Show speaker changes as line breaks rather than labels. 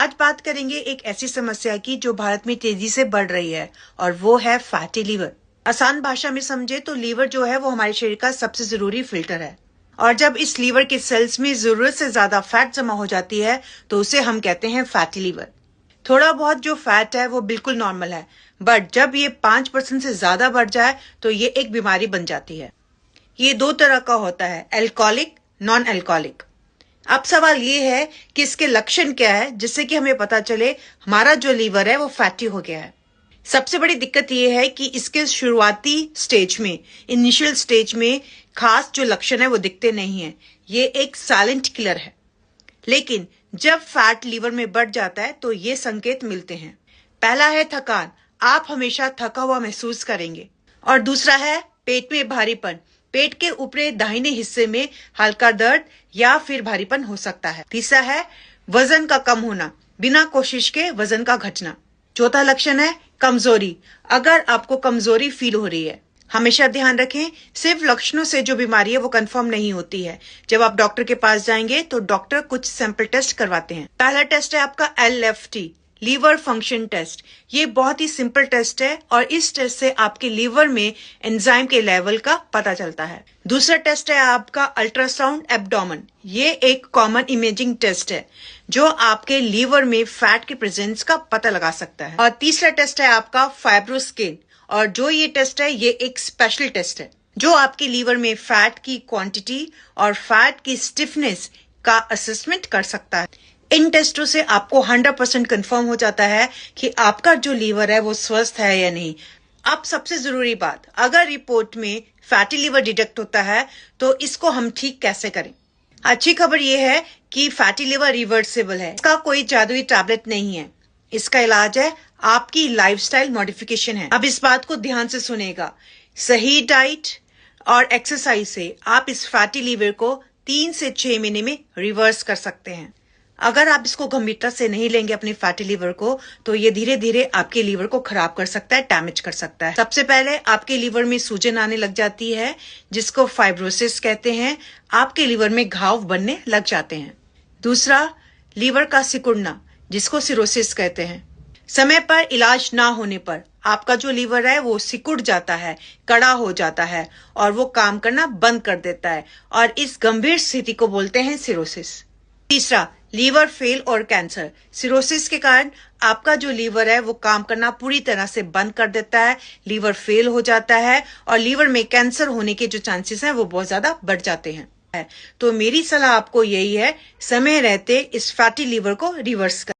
आज बात करेंगे एक ऐसी समस्या की जो भारत में तेजी से बढ़ रही है और वो है फैटी लीवर। आसान भाषा में समझे तो लीवर जो है वो हमारे शरीर का सबसे जरूरी फिल्टर है और जब इस लीवर के सेल्स में जरूरत से ज्यादा फैट जमा हो जाती है तो उसे हम कहते हैं फैटी लीवर। थोड़ा बहुत जो फैट है वो बिल्कुल नॉर्मल है, बट जब ये 5% से ज्यादा बढ़ जाए तो ये एक बीमारी बन जाती है। ये दो तरह का होता है, एल्कोहलिक, नॉन एल्कोहलिक। अब सवाल ये है कि इसके लक्षण क्या है जिससे कि हमें पता चले हमारा जो लीवर है वो फैटी हो गया है। सबसे बड़ी दिक्कत ये है कि इसके शुरुआती स्टेज में, इनिशियल स्टेज में खास जो लक्षण है वो दिखते नहीं है। ये एक साइलेंट किलर है, लेकिन जब फैट लीवर में बढ़ जाता है तो ये संकेत मिलते हैं। पहला है थकान, आप हमेशा थका हुआ महसूस करेंगे। और दूसरा है पेट में भारीपन, पेट के ऊपरी दाहिने हिस्से में हल्का दर्द या फिर भारीपन हो सकता है। तीसरा है वजन का कम होना, बिना कोशिश के वजन का घटना। चौथा लक्षण है कमजोरी, अगर आपको कमजोरी फील हो रही है। हमेशा ध्यान रखें, सिर्फ लक्षणों से जो बीमारी है वो कंफर्म नहीं होती है। जब आप डॉक्टर के पास जाएंगे तो डॉक्टर कुछ सैंपल टेस्ट करवाते हैं। पहला टेस्ट है आपका LFT, लीवर फंक्शन टेस्ट। ये बहुत ही सिंपल टेस्ट है और इस टेस्ट से आपके लीवर में एंजाइम के लेवल का पता चलता है। दूसरा टेस्ट है आपका अल्ट्रासाउंड एब्डोमेन। ये एक कॉमन इमेजिंग टेस्ट है जो आपके लीवर में फैट के प्रेजेंस का पता लगा सकता है। और तीसरा टेस्ट है आपका फाइब्रोस्कैन, और जो ये टेस्ट है ये एक स्पेशल टेस्ट है जो आपके लीवर में फैट की क्वांटिटी और फैट की स्टिफनेस का असेसमेंट कर सकता है। इन टेस्टों से आपको 100% कंफर्म हो जाता है कि आपका जो लीवर है वो स्वस्थ है या नहीं। अब सबसे जरूरी बात, अगर रिपोर्ट में फैटी लीवर डिटेक्ट होता है तो इसको हम ठीक कैसे करें। अच्छी खबर ये है कि फैटी लीवर रिवर्सिबल है, इसका कोई जादुई टैबलेट नहीं है। इसका इलाज है आपकी लाइफस्टाइल मॉडिफिकेशन है। अब इस बात को ध्यान से सुनेगा, सही डाइट और एक्सरसाइज से आप इस फैटी लीवर को 3 से 6 महीने में रिवर्स कर सकते हैं। अगर आप इसको गंभीरता से नहीं लेंगे अपने फैटी लीवर को तो ये धीरे धीरे आपके लीवर को खराब कर सकता है, डैमेज कर सकता है। सबसे पहले आपके लीवर में सूजन आने लग जाती है जिसको फाइब्रोसिस कहते हैं। आपके लीवर में घाव बनने लग जाते हैं। दूसरा, लीवर का सिकुड़ना जिसको सिरोसिस कहते हैं। समय पर इलाज ना होने पर आपका जो लीवर है वो सिकुड़ जाता है, कड़ा हो जाता है और वो काम करना बंद कर देता है और इस गंभीर स्थिति को बोलते हैं सिरोसिस। तीसरा, लीवर फेल और कैंसर। सिरोसिस के कारण आपका जो लीवर है वो काम करना पूरी तरह से बंद कर देता है, लीवर फेल हो जाता है और लीवर में कैंसर होने के जो चांसेस हैं वो बहुत ज्यादा बढ़ जाते हैं। तो मेरी सलाह आपको यही है, समय रहते इस फैटी लीवर को रिवर्स कर